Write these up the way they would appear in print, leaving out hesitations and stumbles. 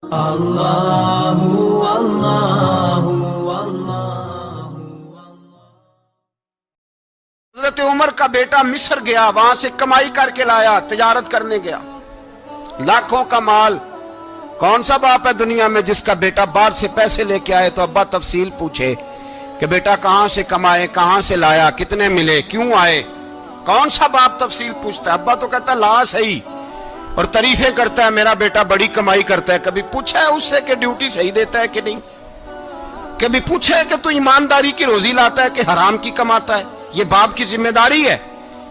اللہ اللہ حضرت عمر کا بیٹا مصر گیا، وہاں سے کمائی کر کے لایا، تجارت کرنے گیا، لاکھوں کا مال۔ کون سا باپ ہے دنیا میں جس کا بیٹا باہر سے پیسے لے کے آئے تو ابا تفصیل پوچھے کہ بیٹا کہاں سے کمائے، کہاں سے لایا، کتنے ملے، کیوں آئے؟ کون سا باپ تفصیل پوچھتا ہے؟ ابا تو کہتا لا صحیح اور تعریفیں کرتا ہے، میرا بیٹا بڑی کمائی کرتا ہے۔ کبھی پوچھا ہے اس سے کہ ڈیوٹی صحیح دیتا ہے کہ نہیں؟ کبھی پوچھا ہے کہ تو ایمانداری کی روزی لاتا ہے کہ حرام کی کماتا ہے؟ یہ باپ کی ذمہ داری ہے،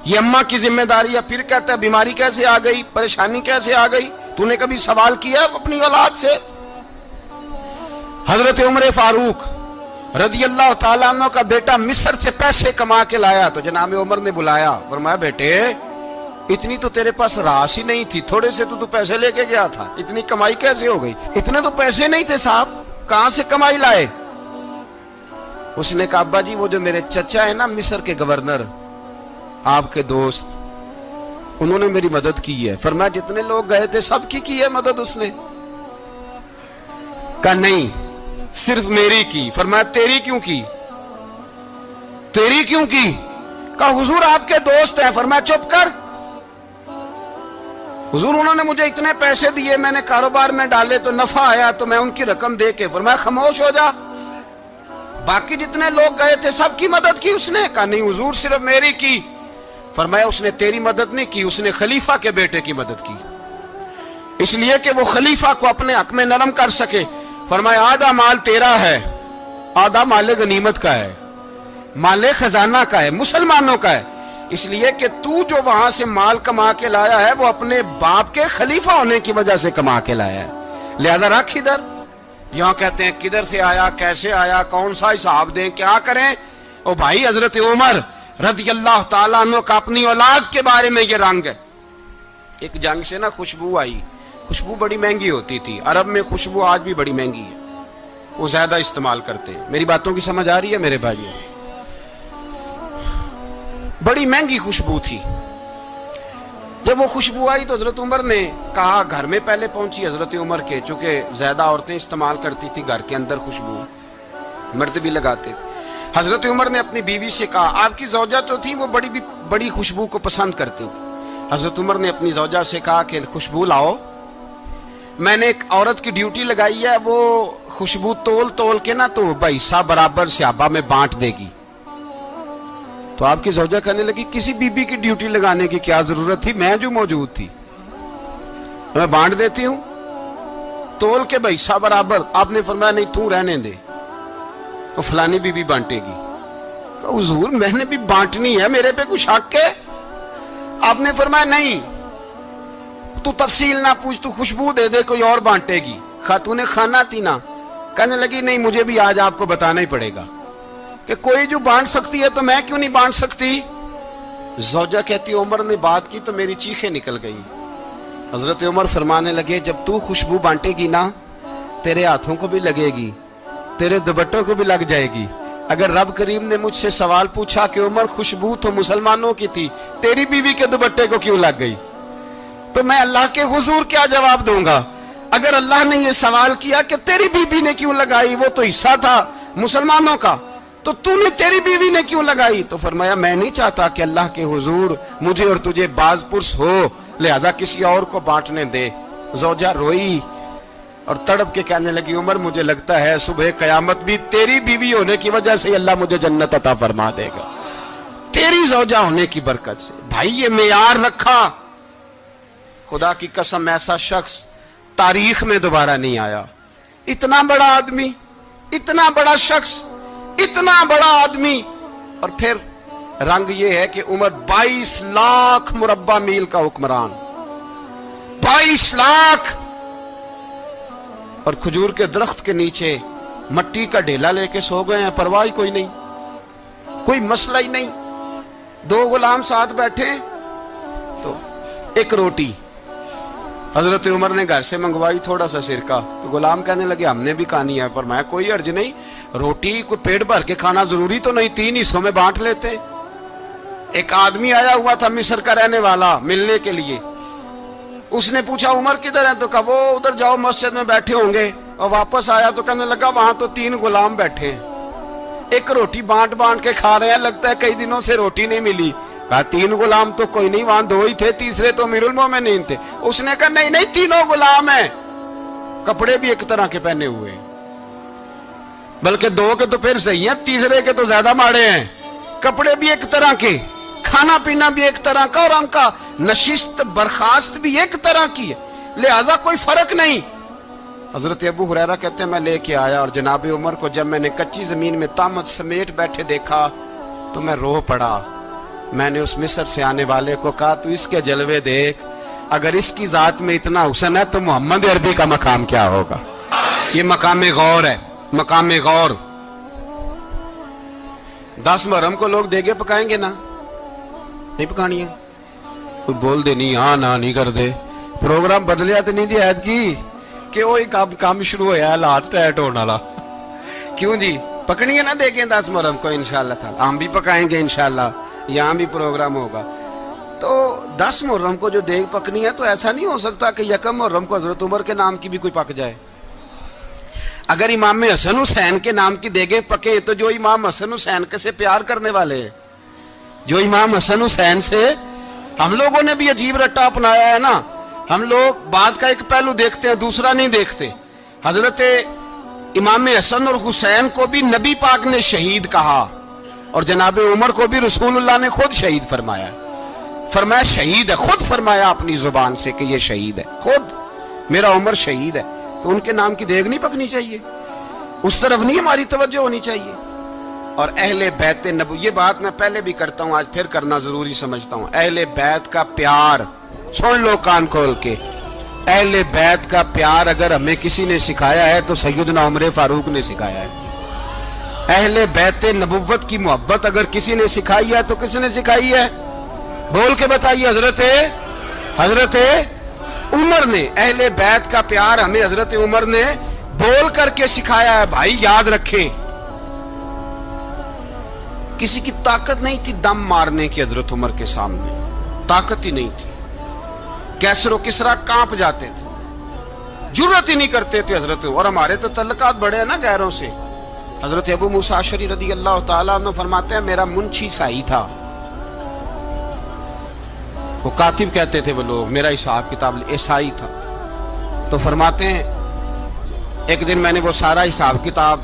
یہ اماں کی ذمہ داری ہے۔ پھر کہتا ہے بیماری کیسے آ گئی، پریشانی کیسے آ گئی؟ تو نے کبھی سوال کیا اپنی اولاد سے؟ حضرت عمر فاروق رضی اللہ تعالیٰ عنہ کا بیٹا مصر سے پیسے کما کے لایا تو جناب عمر نے بلایا، فرمایا بیٹے اتنی تو تیرے پاس راس ہی نہیں تھی، تھوڑے سے تو پیسے لے کے گیا تھا، اتنی کمائی کیسے ہو گئی؟ اتنے تو پیسے نہیں تھے صاحب، کہاں سے کمائی لائے؟ اس نے کہا ابا جی وہ جو میرے چچا ہے نا مصر کے گورنر، آپ کے دوست، انہوں نے میری مدد کی ہے۔ فرمایا جتنے لوگ گئے تھے سب کی ہے مدد اس نے؟ کہا نہیں صرف میری کی۔ فرمایا تیری کیوں کی؟ تیری کیوں کی؟ کہا حضور آپ کے دوست ہیں۔ فرمایا چپ کر، حضور انہوں نے مجھے اتنے پیسے دیے، میں نے کاروبار میں ڈالے تو نفع آیا تو میں ان کی رقم دے کے۔ فرمایا خاموش ہو جا، باقی جتنے لوگ گئے تھے سب کی مدد کی اس نے؟ کہا نہیں حضور صرف میری کی۔ فرمایا اس نے تیری مدد نہیں کی، اس نے خلیفہ کے بیٹے کی مدد کی، اس لیے کہ وہ خلیفہ کو اپنے حق میں نرم کر سکے۔ فرمایا آدھا مال تیرا ہے، آدھا مال غنیمت کا ہے، مال خزانہ کا ہے، مسلمانوں کا ہے، اس لیے کہ تو جو وہاں سے مال کما کے لایا ہے وہ اپنے باپ کے خلیفہ ہونے کی وجہ سے کما کے لایا ہے، لہذا رکھ ادھر۔ یہاں کہتے ہیں کدھر سے آیا، کیسے آیا، کون سا حساب دیں، کیا کریں؟ او بھائی حضرت عمر رضی اللہ تعالیٰ عنہ کا اپنی اولاد کے بارے میں یہ رنگ ہے۔ ایک جنگ سے نا خوشبو آئی، خوشبو بڑی مہنگی ہوتی تھی، عرب میں خوشبو آج بھی بڑی مہنگی ہے، وہ زیادہ استعمال کرتے ہیں۔ میری باتوں کی سمجھ آ رہی ہے میرے بھائیوں؟ بڑی مہنگی خوشبو تھی۔ جب وہ خوشبو آئی تو حضرت عمر نے کہا، گھر میں پہلے پہنچی حضرت عمر کے، چونکہ زیادہ عورتیں استعمال کرتی تھی گھر کے اندر خوشبو، مرد بھی لگاتے تھے۔ حضرت عمر نے اپنی بیوی سے کہا، آپ کی زوجہ تو تھی وہ بڑی خوشبو کو پسند کرتی تھی۔ حضرت عمر نے اپنی زوجہ سے کہا کہ خوشبو لاؤ، میں نے ایک عورت کی ڈیوٹی لگائی ہے، وہ خوشبو تول کے نا تو حصہ برابر صحابہ میں بانٹ دے گی۔ تو آپ کی زوجہ کہنے لگی کسی بی بی کی ڈیوٹی لگانے کی کیا ضرورت تھی، میں جو موجود تھی میں بانٹ دیتی ہوں تول کے حصہ برابر۔ آپ نے فرمایا نہیں تو رہنے دے، وہ فلانی بی بی بانٹے گی۔ کہا حضور میں نے بھی بانٹنی ہے، میرے پہ کچھ حق ہے؟ آپ نے فرمایا نہیں تو تفصیل نہ پوچھ، تو خوشبو دے دے، کوئی اور بانٹے گی۔ خاتون خانہ تھی نا، کہنے لگی نہیں مجھے بھی آج آپ کو بتانا ہی پڑے گا کہ کوئی جو بانٹ سکتی ہے تو میں کیوں نہیں بانٹ سکتی؟ زوجہ کہتی عمر نے بات کی تو میری چیخیں نکل گئی۔ حضرت عمر فرمانے لگے جب تو خوشبو بانٹے گی نا تیرے ہاتھوں کو بھی لگے گی، تیرے دوپٹوں کو بھی لگ جائے گی۔ اگر رب کریم نے مجھ سے سوال پوچھا کہ عمر خوشبو تو مسلمانوں کی تھی، تیری بیوی کے دوپٹے کو کیوں لگ گئی، تو میں اللہ کے حضور کیا جواب دوں گا؟ اگر اللہ نے یہ سوال کیا کہ تیری بیوی نے کیوں لگائی، وہ تو حصہ تھا مسلمانوں کا، تو نے تیری بیوی نے کیوں لگائی؟ تو فرمایا میں نہیں چاہتا کہ اللہ کے حضور مجھے اور تجھے باز پرس ہو، لہذا کسی اور کو بانٹنے دے۔ زوجہ روئی اور تڑپ کے کہنے لگی عمر مجھے لگتا ہے صبح قیامت بھی تیری بیوی ہونے کی وجہ سے اللہ مجھے جنت عطا فرما دے گا، تیری زوجہ ہونے کی برکت سے۔ بھائی یہ معیار رکھا، خدا کی قسم ایسا شخص تاریخ میں دوبارہ نہیں آیا۔ اتنا بڑا آدمی، اتنا بڑا شخص، اتنا بڑا آدمی، اور پھر رنگ یہ ہے کہ عمر 22 لاکھ مربع میل کا حکمران، 22 لاکھ، اور کھجور کے درخت کے نیچے مٹی کا ڈھیلا لے کے سو گئے ہیں، پرواہ کوئی نہیں، کوئی مسئلہ ہی نہیں۔ دو غلام ساتھ بیٹھے تو ایک روٹی حضرت عمر نے گھر سے منگوائی، تھوڑا سا سرکہ، تو غلام کہنے لگے ہم نے بھی کھانی ہے۔ فرمایا کوئی حرج نہیں، روٹی کو پیٹ بھر کے کھانا ضروری تو نہیں، 3 حصوں میں بانٹ لیتے۔ ایک آدمی آیا ہوا تھا مصر کا رہنے والا ملنے کے لیے، اس نے پوچھا عمر کدھر ہے؟ تو کہا وہ ادھر جاؤ مسجد میں بیٹھے ہوں گے. اور واپس آیا تو کہنے لگا وہاں تو 3 غلام بیٹھے ہیں, ایک روٹی بانٹ بانٹ کے کھا رہے ہیں, لگتا ہے کئی دنوں سے روٹی نہیں ملی. کہا 3 غلام تو کوئی نہیں, وہاں 2 ہی تھے, تیسرے تو امیر المومنین تھے. اس نے کہا نہیں نہیں 3 غلام ہیں, کپڑے بھی ایک طرح کے پہنے ہوئے ہیں, بلکہ 2 کے تو پھر صحیح ہیں, تیسرے کے تو زیادہ ماڑے ہیں. کپڑے بھی ایک طرح کے, کھانا پینا بھی ایک طرح کا, اور ان کا نشست برخاست بھی ایک طرح کی ہے, لہذا کوئی فرق نہیں. حضرت ابو ہریرہ کہتے ہیں میں لے کے آیا, اور جناب عمر کو جب میں نے کچی زمین میں تامت سمیٹ بیٹھے دیکھا تو میں رو پڑا. میں نے اس مصر سے آنے والے کو کہا تو اس کے جلوے دیکھ, اگر اس کی ذات میں اتنا حسن ہے تو محمد عربی کا مقام کیا ہوگا. یہ مقام غور ہے, مقام غور. 10 محرم کو لوگ دیگے پکائیں گے نا, نہیں پکانی ہے؟ کوئی بول دے نہیں, ہاں نہ نہیں کر دے. پروگرام بدلیا تو نہیں دی عید کی کہ وہی کام شروع ہوا ہے لات ٹائٹ ہونے والا. کیوں جی, پکنی ہے نا دیکھیں 10 محرم کو انشاءاللہ تعالی. ہم بھی پکائیں گے انشاءاللہ, یہاں بھی پروگرام ہوگا. تو 10 محرم کو جو دیگ پکنی ہے تو ایسا نہیں ہو سکتا کہ 1 محرم کو حضرت عمر کے نام کی بھی کوئی پک جائے. اگر امام حسن حسین کے نام کی دیگیں پکیں تو جو امام حسن حسین کے سے پیار کرنے والے ہیں, جو امام حسن حسین سے, ہم لوگوں نے بھی عجیب رٹا اپنایا ہے نا. ہم لوگ بات کا ایک پہلو دیکھتے ہیں, دوسرا نہیں دیکھتے. حضرت امام حسن اور حسین کو بھی نبی پاک نے شہید کہا, اور جناب عمر کو بھی رسول اللہ نے خود شہید فرمایا. فرمایا شہید ہے, خود فرمایا اپنی زبان سے کہ یہ شہید ہے, خود میرا عمر شہید ہے. تو ان کے نام کی دیگ نہیں پکنی چاہیے, اس طرف نہیں ہماری توجہ ہونی چاہیے. اور اہل بیت نبو, یہ بات میں پہلے بھی کرتا ہوں, آج پھر کرنا ضروری سمجھتا ہوں. اہل بیت کا پیار سن لو کان کھول کے, اہل بیت کا پیار اگر ہمیں کسی نے سکھایا ہے تو سیدنا عمر فاروق نے سکھایا ہے. اہل بیت نبوت کی محبت اگر کسی نے سکھائی ہے تو کس نے سکھائی ہے؟ بول کے بتائیے. حضرت عمر نے. اہل بیت کا پیار ہمیں حضرت عمر نے بول کر کے سکھایا ہے. بھائی یاد رکھیں, کسی کی طاقت نہیں تھی دم مارنے کی حضرت عمر کے سامنے, طاقت ہی نہیں تھی. کیسر و کسرا کانپ جاتے تھے, جرأت ہی نہیں کرتے تھے حضرت. اور ہمارے تو تعلقات بڑے ہیں نا غیروں سے. حضرت ابو موسیٰ اشعری رضی اللہ تعالیٰ عنہ فرماتے ہیں میرا منشی سائی تھا, وہ کاتب کہتے تھے وہ لوگ, میرا حساب کتاب عیسائی تھا. تو فرماتے ہیں ایک دن میں نے وہ سارا حساب کتاب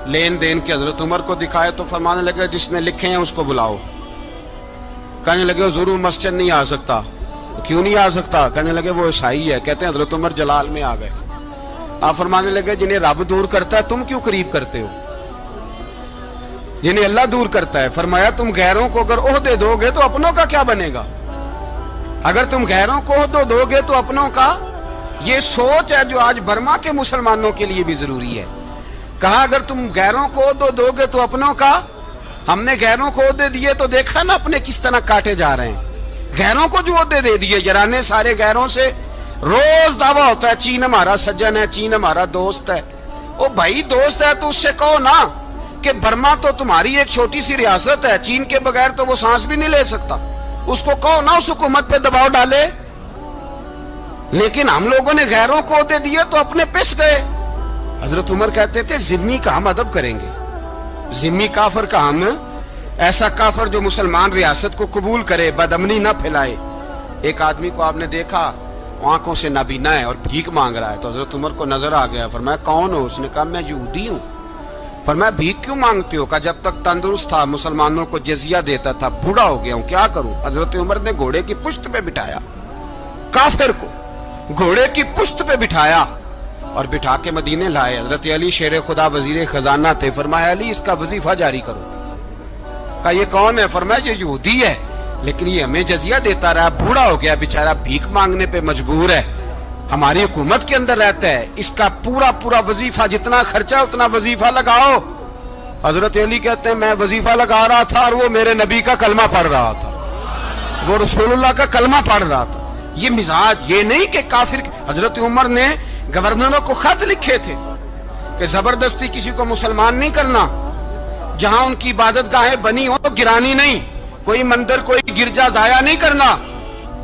لین دین کے حضرت عمر کو دکھائے تو فرمانے لگے جس نے لکھے ہیں اس کو بلاؤ. کہنے لگے ضرور مسجد نہیں آ سکتا. کیوں نہیں آ سکتا؟ کہنے لگے وہ عیسائی ہے. کہتے ہیں حضرت عمر جلال میں آ گئے. آپ فرمانے لگے جنہیں رب دور کرتا ہے تم کیوں قریب کرتے ہو؟ جنہیں اللہ دور کرتا ہے. فرمایا تم غیروں کو اگر عہدے دو گے تو اپنوں کا کیا بنے گا؟ اگر تم غیروں کو عہدے دو گے تو اپنوں کا. یہ سوچ ہے جو آج برما کے مسلمانوں کے لیے بھی ضروری ہے. کہا اگر تم غیروں کو عہدے دو گے تو اپنوں کا. ہم نے غیروں کو عہدے دیے تو دیکھا نا اپنے کس طرح کاٹے جا رہے ہیں. غیروں کو جو عہدے دے دیے, جرانے سارے غیروں سے روز دعویٰ ہوتا ہے چین ہمارا سجن ہے, چین ہمارا دوست ہے. او بھائی دوست ہے تو اس سے کہو نا کہ برما تو تمہاری ایک چھوٹی سی ریاست ہے, چین کے بغیر تو وہ سانس بھی نہیں لے سکتا. اس کو کہو نا اس حکومت پہ دباؤ ڈالے. لیکن ہم لوگوں نے غیروں کو عہدے دیے تو اپنے پس گئے. حضرت عمر کہتے تھے ذمی کا ہم ادب کریں گے, ذمی کافر کا ہم, ایسا کافر جو مسلمان ریاست کو قبول کرے, بدامنی نہ پھیلائے. ایک آدمی کو آپ نے دیکھا آنکھوں سے نابینا ہے اور بھیک مانگ رہا ہے, تو حضرت عمر کو نظر آ گیا. فرمایا کون ہو؟ اس نے کہا میں یہودی ہوں. فرمایا بھیک کیوں مانگتے ہو؟ کہا جب تک تندرست تھا مسلمانوں کو جزیہ دیتا تھا, بوڑھا ہو گیا ہوں کیا کروں. حضرت عمر نے گھوڑے کی پشت پہ بٹھایا, کافر کو گھوڑے کی پشت پہ بٹھایا اور بٹھا کے مدینے لائے. حضرت علی شیر خدا وزیر خزانہ تھے. فرمایا علی اس کا وظیفہ جاری کرو. کہا یہ کون ہے؟ فرمایا یہ یہودی ہے لیکن یہ ہمیں جزیہ دیتا رہا, بوڑھا ہو گیا بیچارہ, بھیک مانگنے پہ مجبور ہے, ہماری حکومت کے اندر رہتا ہے, اس کا پورا وظیفہ جتنا خرچہ اتنا وظیفہ لگاؤ. حضرت علی کہتے ہیں میں وظیفہ لگا رہا تھا اور وہ میرے نبی کا کلمہ پڑھ رہا تھا, وہ رسول اللہ کا کلمہ پڑھ رہا تھا. یہ مزاج, یہ نہیں کہ کافر. حضرت عمر نے گورنروں کو خط لکھے تھے کہ زبردستی کسی کو مسلمان نہیں کرنا, جہاں ان کی عبادت گاہیں بنی ہو گرانی نہیں, کوئی مندر کوئی گرجا ضائع نہیں کرنا.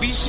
20